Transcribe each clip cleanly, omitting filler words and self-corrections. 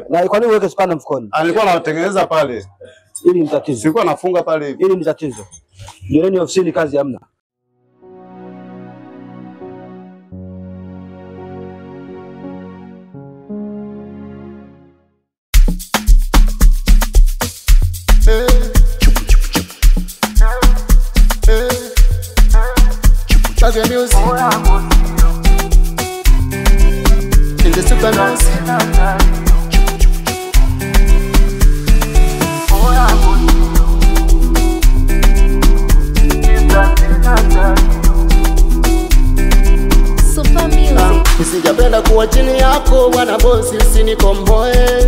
Na kwa nini uweke spana mfukoni? Alikuwa anatengeneza pale. Hili ni tatizo. Sikuwa nafunga pale hivi. Hili ni tatizo. Jioni ofisini kazi hamna. Your music in the superhouse. Super music. Nisijapenda kuwa chini yako bwana bosi, usinikomboe.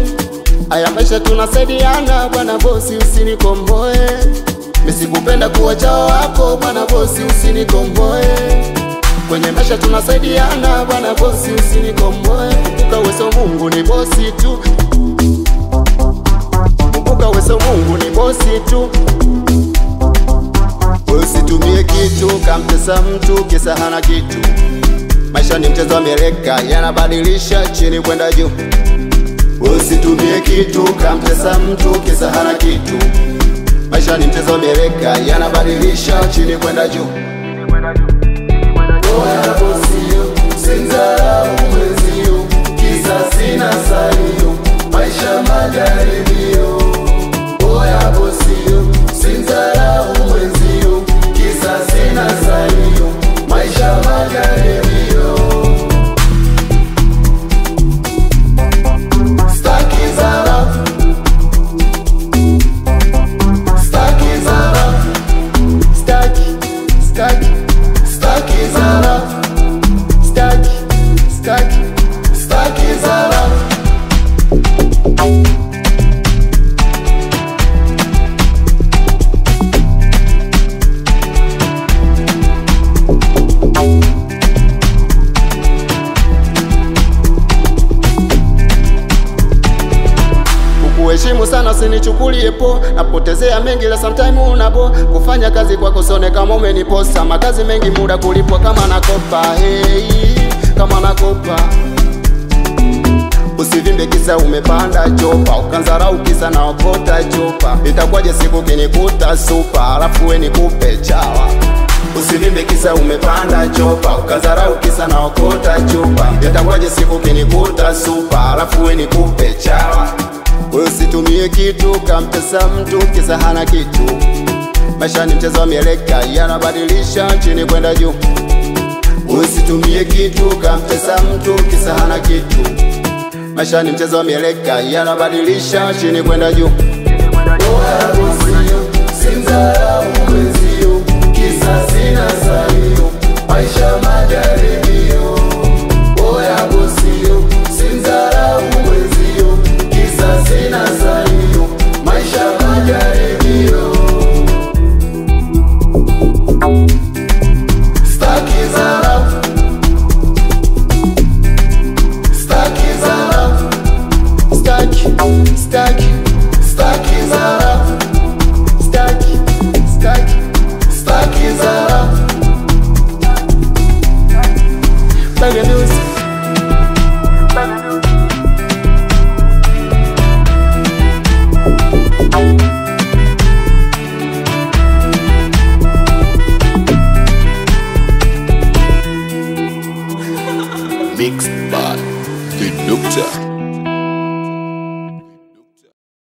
Haya maisha tunasaidiana bwana bosi, usinikomboe. Nisikupenda kuwa chao wako bwana bosi, usinikomboe. Kwenye maisha tunasaidiana bwana bosi, usinikomboe. Kumbuka wewe Mungu ni bosi tu. Kumbuka wewe Mungu ni bosi tu. Usitumie kitu kamtesa mtu kisa hana kitu. Maisha ni mchezo wa mieleka, yanabadilisha chini kwenda juu. Usitumie kitu kamtesa mtu kisa hana kitu. Maisha ni mchezo mieleka, yanabadilisha chini kwenda juu. Oya bosio, sinzara umwezio, kisa sina salio, maisha majaribio. Oya bosio, sinzara umwezio, kisa sina salio, maisha majaribio. Heshimu sana usinichukulie po, napotezea mengi la sometime unabo. Kufanya kazi kwa kusone kama umeniposa, makazi mengi muda kulipwa kama nakopa. Hey, kama nakopa. Usivimbe kisa umepanda chopa, ukanzarau kisa na okota chopa. Itakuwaje siku kinikuta supa, alafu we nikupe chawa. Usivimbe kisa umepanda chopa, ukanzarau kisa na okota chopa. Itakuwaje siku kinikuta supa, alafu we nikupe chawa. Usitumie kitu kamtesa mtu kisa hana kitu. Maisha ni mchezo wa mieleka, yanabadilisha chini kwenda juu. Usitumie kitu kamtesa mtu kisa hana kitu. Maisha ni mchezo wa mieleka, yanabadilisha chini kwenda juu. Oya bosio, sinzara umwezio, kisa sina salio, maisha majaribio. Oya bosio, sinzara umwezio, kisa sina salio, maisha majaribio. Staki zarau, staki zarau, staki